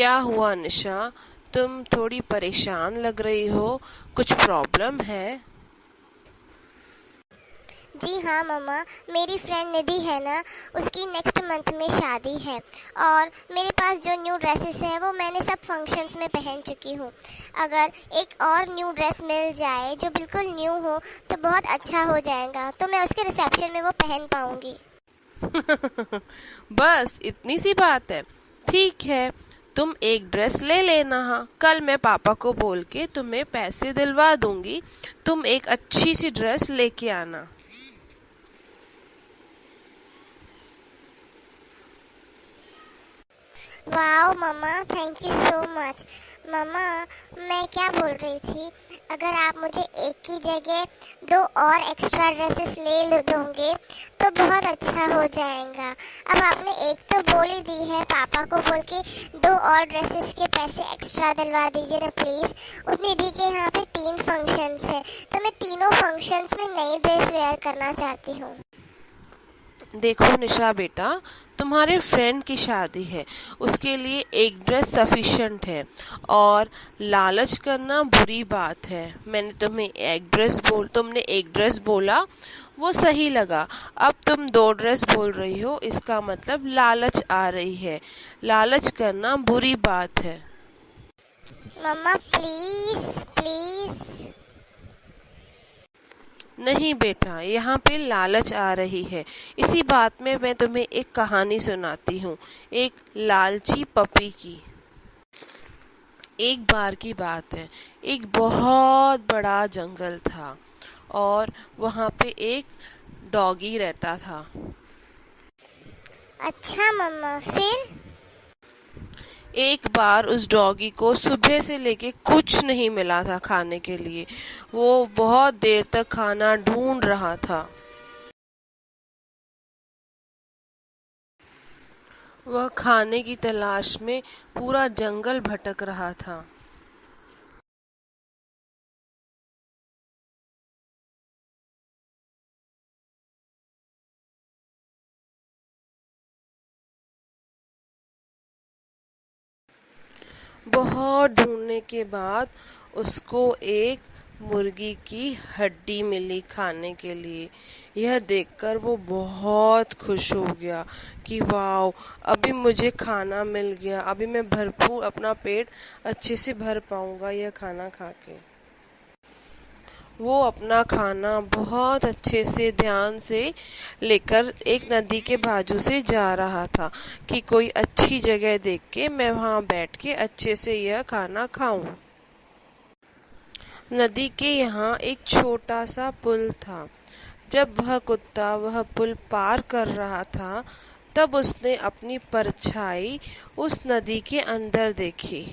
क्या हुआ निशा? तुम थोड़ी परेशान लग रही हो। कुछ प्रॉब्लम है? जी हाँ मम्मा, मेरी फ्रेंड निधि है ना, उसकी नेक्स्ट मंथ में शादी है और मेरे पास जो न्यू ड्रेसेस हैं वो मैंने सब फंक्शंस में पहन चुकी हूँ। अगर एक और न्यू ड्रेस मिल जाए जो बिल्कुल न्यू हो तो बहुत अच्छा हो जाएगा, तो मैं उसके रिसेप्शन में वो पहन पाऊँगी। बस इतनी सी बात है। ठीक है, तुम एक ड्रेस ले लेना। हाँ, कल मैं पापा को बोल के तुम्हें पैसे दिलवा दूंगी। तुम एक अच्छी सी ड्रेस लेके आना। वाओ मम्मा, थैंक यू सो मच। मम्मा, मैं क्या बोल रही थी, अगर आप मुझे एक की जगह दो और एक्स्ट्रा ड्रेसेस ले दोगे तो बहुत अच्छा हो जाएगा। अब आपने एक तो बोल ही दी है, पापा को बोल के दो और ड्रेसेस के पैसे एक्स्ट्रा दिलवा दीजिए ना प्लीज़। उस निधि के यहाँ पे 3 फंक्शंस है तो मैं तीनों फंक्शंस में नई ड्रेस वेयर करना चाहती हूँ। देखो निशा बेटा, तुम्हारे फ्रेंड की शादी है, उसके लिए एक ड्रेस सफिशिएंट है। और लालच करना बुरी बात है। तुमने एक ड्रेस बोला, वो सही लगा। अब तुम 2 ड्रेस बोल रही हो, इसका मतलब लालच आ रही है। लालच करना बुरी बात है। मम्मा प्लीज़ प्लीज़। नहीं बेटा, यहाँ पे लालच आ रही है। इसी बात में मैं तुम्हें एक कहानी सुनाती हूँ, एक लालची पपी की। एक बार की बात है, एक बहुत बड़ा जंगल था और वहाँ पे एक डॉगी रहता था। अच्छा मम्मा, फिर? एक बार उस डॉगी को सुबह से लेके कुछ नहीं मिला था खाने के लिए। वो बहुत देर तक खाना ढूंढ रहा था। वह खाने की तलाश में पूरा जंगल भटक रहा था। बहुत ढूंढने के बाद उसको एक मुर्गी की हड्डी मिली खाने के लिए। यह देखकर वो बहुत खुश हो गया कि वाह, अभी मुझे खाना मिल गया, अभी मैं भरपूर अपना पेट अच्छे से भर पाऊंगा यह खाना खा के। वो अपना खाना बहुत अच्छे से ध्यान से लेकर एक नदी के बाजू से जा रहा था कि कोई अच्छी जगह देख के मैं वहाँ बैठ के अच्छे से यह खाना खाऊं। नदी के यहाँ एक छोटा सा पुल था। जब वह कुत्ता वह पुल पार कर रहा था, तब उसने अपनी परछाई उस नदी के अंदर देखी।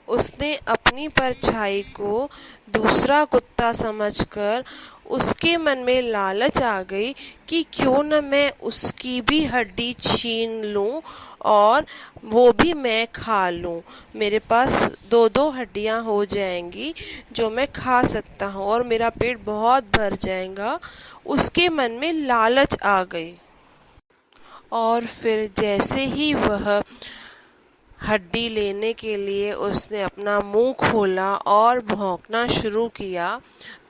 उसने अपनी परछाई को दूसरा कुत्ता समझकर उसके मन में लालच आ गई कि क्यों न मैं उसकी भी हड्डी छीन लूं और वो भी मैं खा लूं। मेरे पास 2-2 हड्डियां हो जाएंगी जो मैं खा सकता हूं और मेरा पेट बहुत भर जाएगा। उसके मन में लालच आ गई और फिर जैसे ही वह हड्डी लेने के लिए उसने अपना मुंह खोला और भौंकना शुरू किया,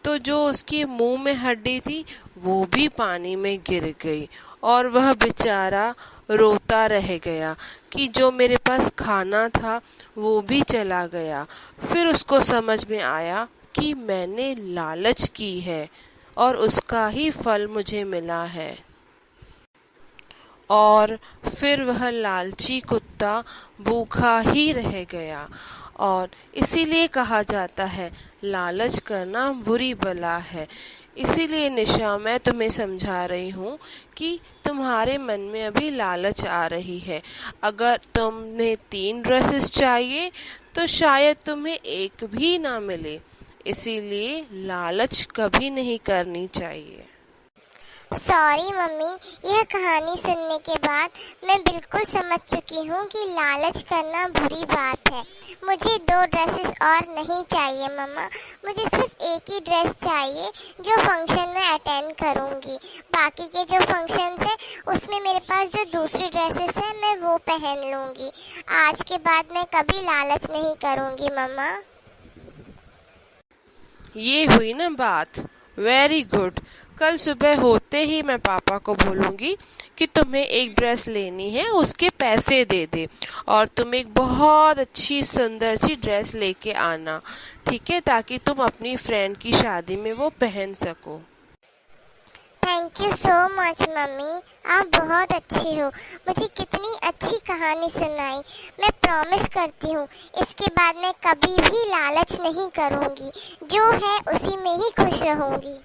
तो जो उसके मुंह में हड्डी थी वो भी पानी में गिर गई और वह बेचारा रोता रह गया कि जो मेरे पास खाना था वो भी चला गया। फिर उसको समझ में आया कि मैंने लालच की है और उसका ही फल मुझे मिला है। और फिर वह लालची कुत्ता भूखा ही रह गया। और इसीलिए कहा जाता है लालच करना बुरी बला है। इसीलिए निशा, मैं तुम्हें समझा रही हूँ कि तुम्हारे मन में अभी लालच आ रही है। अगर तुम्हें 3 ड्रेसेस चाहिए तो शायद तुम्हें एक भी ना मिले। इसीलिए लालच कभी नहीं करनी चाहिए। सॉरी मम्मी, यह कहानी सुनने के बाद मैं बिल्कुल समझ चुकी हूँ कि लालच करना बुरी बात है। मुझे 2 ड्रेसेस और नहीं चाहिए मम्मा, मुझे सिर्फ एक ही ड्रेस चाहिए जो फंक्शन में अटेंड करूँगी। बाकी के जो फंक्शंस हैं उसमें मेरे पास जो दूसरी ड्रेसेस हैं मैं वो पहन लूँगी। आज के बाद मैं कभी लालच नहीं करूँगी मम्मा। ये हुई ना बात। Very good. कल सुबह होते ही मैं पापा को बोलूँगी कि तुम्हें एक ड्रेस लेनी है, उसके पैसे दे दे और तुम एक बहुत अच्छी सुंदर सी ड्रेस लेके आना, ठीक है, ताकि तुम अपनी फ्रेंड की शादी में वो पहन सको। Thank you so much mummy, आप बहुत अच्छी हो। मुझे कितनी अच्छी कहानी सुनाई। मैं प्रॉमिस करती हूँ इसके बाद मैं कभी भी लालच नहीं करूँगी, जो है उसी में ही खुश रहूँगी।